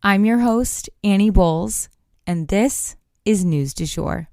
I'm your host, Annie Bowles, and this is News du Jour.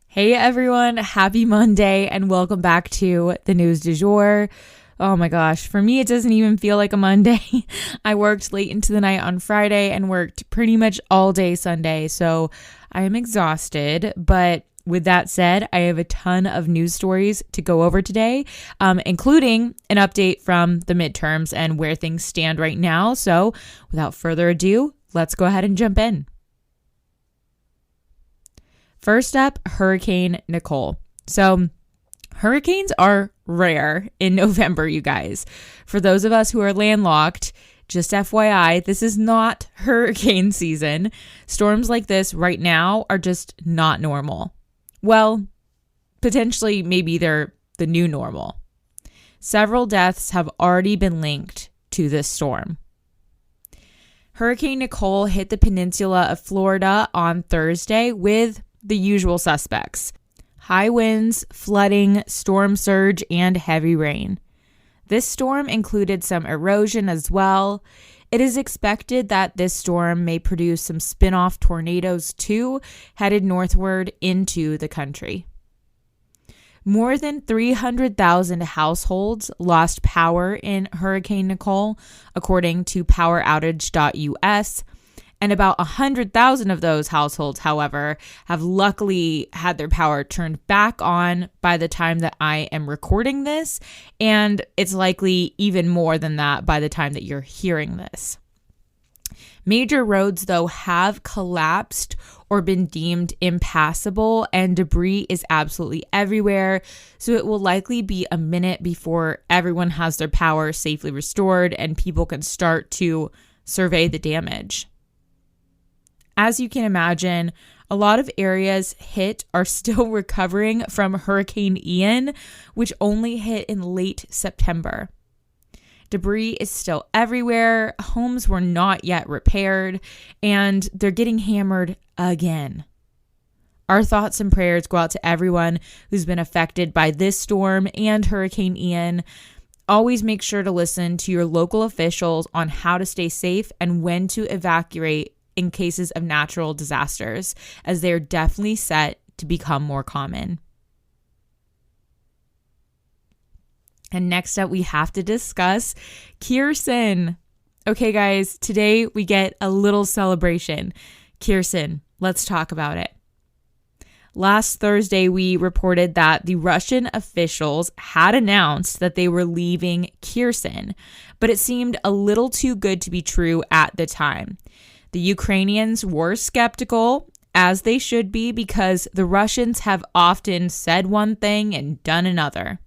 Hey everyone, happy Monday and welcome back to the News du Jour. Oh my gosh, for me it doesn't even feel like a Monday. I worked late into the night on Friday and worked pretty much all day Sunday, so I am exhausted. But with that said, I have a ton of news stories to go over today, including an update from the midterms and where things stand right now. So without further ado, let's go ahead and jump in. First up, Hurricane Nicole. So hurricanes are rare in November, you guys. For those of us who are landlocked, just FYI, this is not hurricane season. Storms like this right now are just not normal. Well, potentially maybe they're the new normal. Several deaths have already been linked to this storm. Hurricane Nicole hit the peninsula of Florida on Thursday with the usual suspects: high winds, flooding, storm surge, and heavy rain. This storm included some erosion as well. It is expected that this storm may produce some spin-off tornadoes too, headed northward into the country. More than 300,000 households lost power in Hurricane Nicole, according to poweroutage.us. And about 100,000 of those households, however, have luckily had their power turned back on by the time that I am recording this. And it's likely even more than that by the time that you're hearing this. Major roads, though, have collapsed or been deemed impassable, and debris is absolutely everywhere. So it will likely be a minute before everyone has their power safely restored and people can start to survey the damage. As you can imagine, a lot of areas hit are still recovering from Hurricane Ian, which only hit in late September. Debris is still everywhere, homes were not yet repaired, and they're getting hammered again. Our thoughts and prayers go out to everyone who's been affected by this storm and Hurricane Ian. Always make sure to listen to your local officials on how to stay safe and when to evacuate in cases of natural disasters, as they are definitely set to become more common. And next up, we have to discuss Kherson. Okay, guys, today we get a little celebration. Kherson, let's talk about it. Last Thursday, we reported that the Russian officials had announced that they were leaving Kherson, but it seemed a little too good to be true at the time. The Ukrainians were skeptical, as they should be, because the Russians have often said one thing and done another.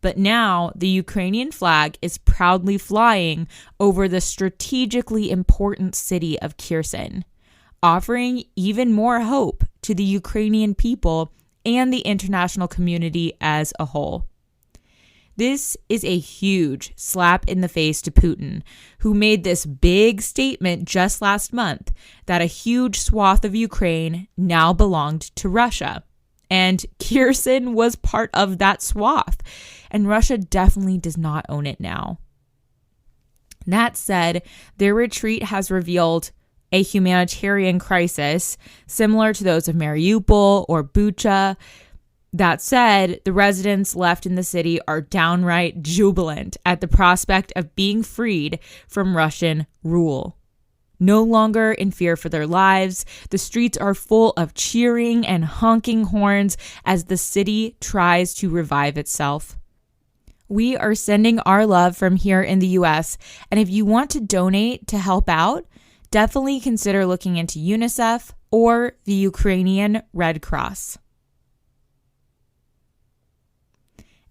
But now the Ukrainian flag is proudly flying over the strategically important city of Kherson, offering even more hope to the Ukrainian people and the international community as a whole. This is a huge slap in the face to Putin, who made this big statement just last month that a huge swath of Ukraine now belonged to Russia. And Kherson was part of that swath, and Russia definitely does not own it now. That said, their retreat has revealed a humanitarian crisis similar to those of Mariupol or Bucha. That said, the residents left in the city are downright jubilant at the prospect of being freed from Russian rule. No longer in fear for their lives, the streets are full of cheering and honking horns as the city tries to revive itself. We are sending our love from here in the US, and if you want to donate to help out, definitely consider looking into UNICEF or the Ukrainian Red Cross.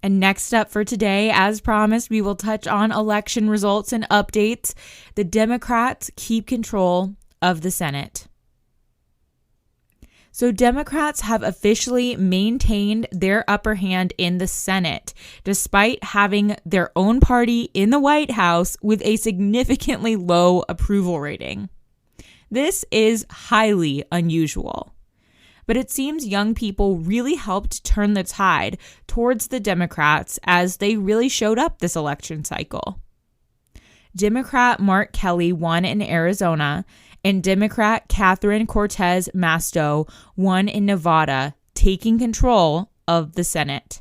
And next up for today, as promised, we will touch on election results and updates. The Democrats keep control of the Senate. So Democrats have officially maintained their upper hand in the Senate, despite having their own party in the White House with a significantly low approval rating. This is highly unusual. But it seems young people really helped turn the tide towards the Democrats as they really showed up this election cycle. Democrat Mark Kelly won in Arizona, and Democrat Catherine Cortez Masto won in Nevada, taking control of the Senate.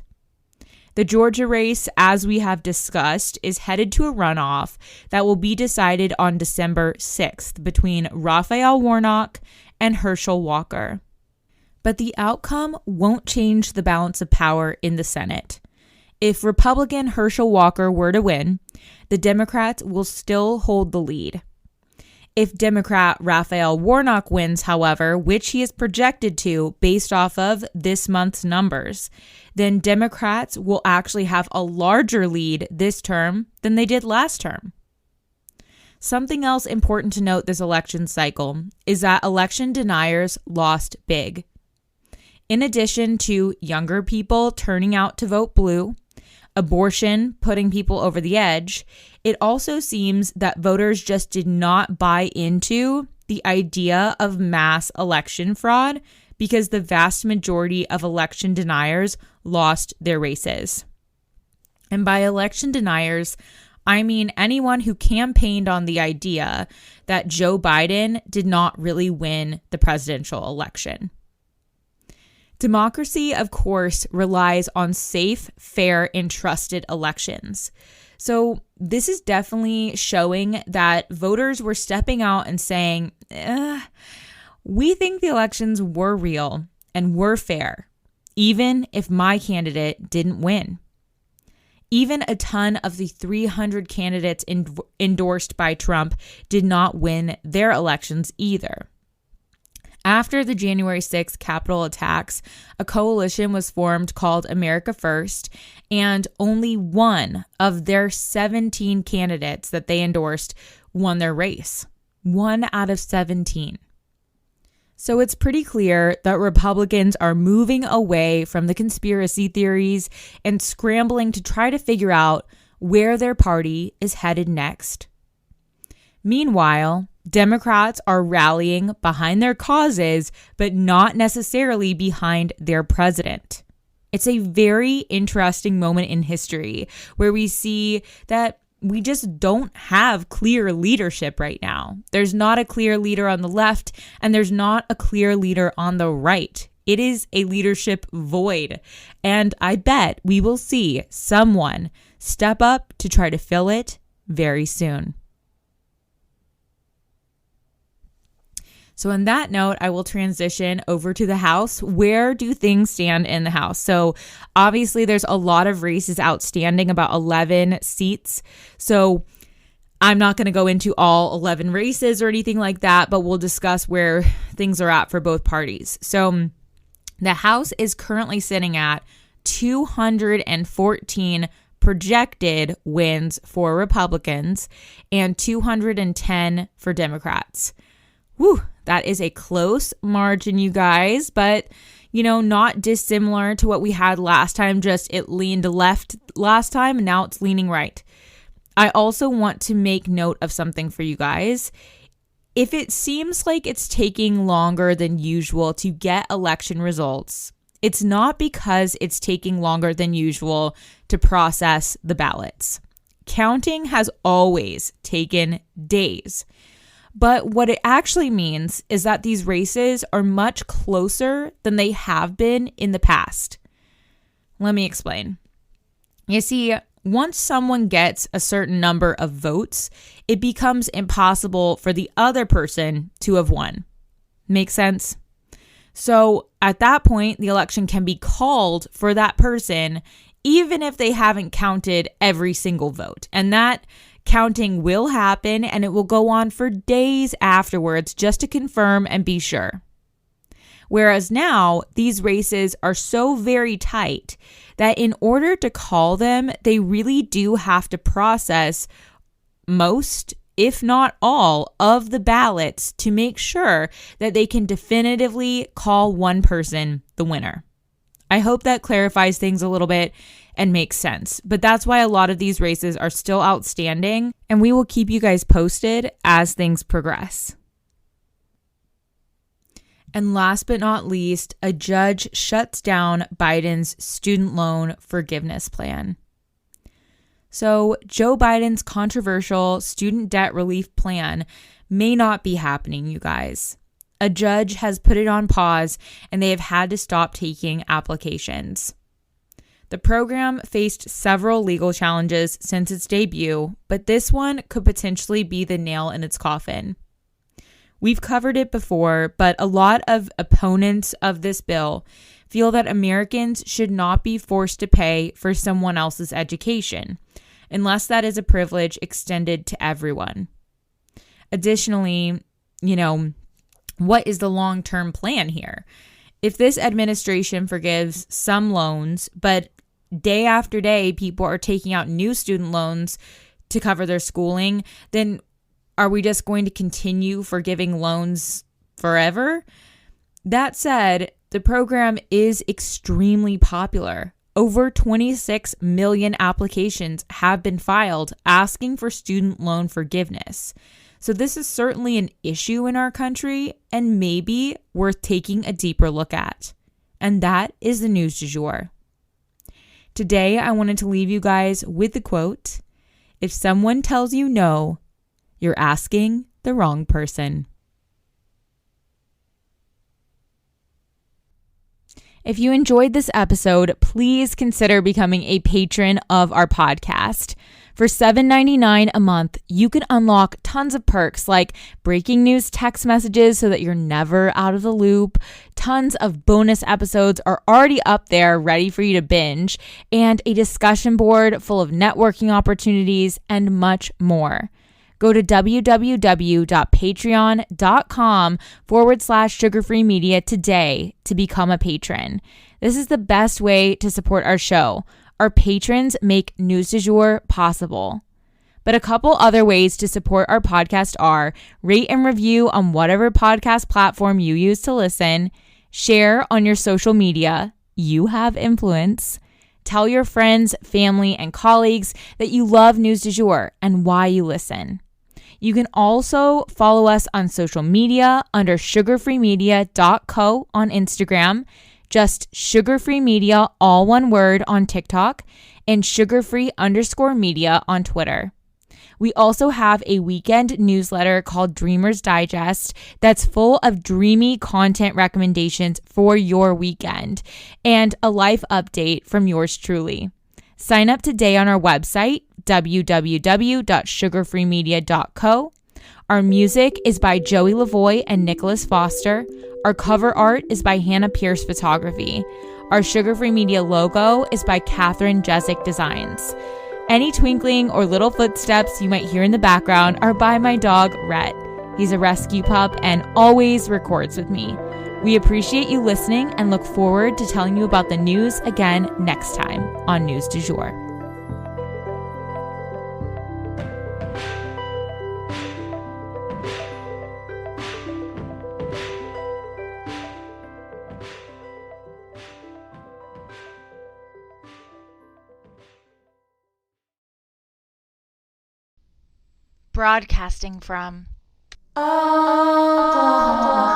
The Georgia race, as we have discussed, is headed to a runoff that will be decided on December 6th between Raphael Warnock and Herschel Walker. But the outcome won't change the balance of power in the Senate. If Republican Herschel Walker were to win, the Democrats will still hold the lead. If Democrat Raphael Warnock wins, however, which he is projected to based off of this month's numbers, then Democrats will actually have a larger lead this term than they did last term. Something else important to note this election cycle is that election deniers lost big. In addition to younger people turning out to vote blue, abortion putting people over the edge, it also seems that voters just did not buy into the idea of mass election fraud because the vast majority of election deniers lost their races. And by election deniers, I mean anyone who campaigned on the idea that Joe Biden did not really win the presidential election. Democracy, of course, relies on safe, fair, and trusted elections. So this is definitely showing that voters were stepping out and saying, we think the elections were real and were fair, even if my candidate didn't win. Even a ton of the 300 candidates endorsed by Trump did not win their elections either. After the January 6th Capitol attacks, a coalition was formed called America First, and only one of their 17 candidates that they endorsed won their race. 1 out of 17. So it's pretty clear that Republicans are moving away from the conspiracy theories and scrambling to try to figure out where their party is headed next. Meanwhile, Democrats are rallying behind their causes, but not necessarily behind their president. It's a very interesting moment in history where we see that we just don't have clear leadership right now. There's not a clear leader on the left, and there's not a clear leader on the right. It is a leadership void, and I bet we will see someone step up to try to fill it very soon. So on that note, I will transition over to the House. Where do things stand in the House? So obviously there's a lot of races outstanding, about 11 seats. So I'm not going to go into all 11 races or anything like that, but we'll discuss where things are at for both parties. So the House is currently sitting at 214 projected wins for Republicans and 210 for Democrats. Whew, that is a close margin, you guys, but, not dissimilar to what we had last time, just it leaned left last time, and now it's leaning right. I also want to make note of something for you guys. If it seems like it's taking longer than usual to get election results, it's not because it's taking longer than usual to process the ballots. Counting has always taken days. But what it actually means is that these races are much closer than they have been in the past. Let me explain. You see, once someone gets a certain number of votes, it becomes impossible for the other person to have won. Make sense? So at that point, the election can be called for that person, even if they haven't counted every single vote. And that counting will happen, and it will go on for days afterwards just to confirm and be sure. Whereas now, these races are so very tight that in order to call them, they really do have to process most, if not all, of the ballots to make sure that they can definitively call one person the winner. I hope that clarifies things a little bit and makes sense. But that's why a lot of these races are still outstanding, and we will keep you guys posted as things progress. And last but not least, a judge shuts down Biden's student loan forgiveness plan. So Joe Biden's controversial student debt relief plan may not be happening, you guys. A judge has put it on pause, and they have had to stop taking applications. The program faced several legal challenges since its debut, but this one could potentially be the nail in its coffin. We've covered it before, but a lot of opponents of this bill feel that Americans should not be forced to pay for someone else's education, unless that is a privilege extended to everyone. Additionally, what is the long-term plan here? If this administration forgives some loans, but day after day people are taking out new student loans to cover their schooling, then are we just going to continue forgiving loans forever? That said, the program is extremely popular. Over 26 million applications have been filed asking for student loan forgiveness. So this is certainly an issue in our country and maybe worth taking a deeper look at. And that is the news du jour. Today, I wanted to leave you guys with the quote, "If someone tells you no, you're asking the wrong person." If you enjoyed this episode, please consider becoming a patron of our podcast. For $7.99 a month, you can unlock tons of perks like breaking news text messages so that you're never out of the loop. Tons of bonus episodes are already up there ready for you to binge, and a discussion board full of networking opportunities and much more. Go to www.patreon.com/sugarfreemedia today to become a patron. This is the best way to support our show. Our patrons make News du Jour possible. But a couple other ways to support our podcast are rate and review on whatever podcast platform you use to listen, share on your social media, you have influence, tell your friends, family, and colleagues that you love News du Jour and why you listen. You can also follow us on social media under sugarfreemedia.co on Instagram, just sugarfreemedia, all one word, on TikTok, and sugarfree_media on Twitter. We also have a weekend newsletter called Dreamers Digest that's full of dreamy content recommendations for your weekend and a life update from yours truly. Sign up today on our website, www.sugarfreemedia.co. Our music is by Joey Lavoie and Nicholas Foster. Our cover art is by Hannah Pierce Photography. Our Sugar Free Media logo is by Catherine Jezik Designs. Any twinkling or little footsteps you might hear in the background are by my dog, Rhett. He's a rescue pup and always records with me. We appreciate you listening and look forward to telling you about the news again next time on News du Jour. Broadcasting from Oklahoma.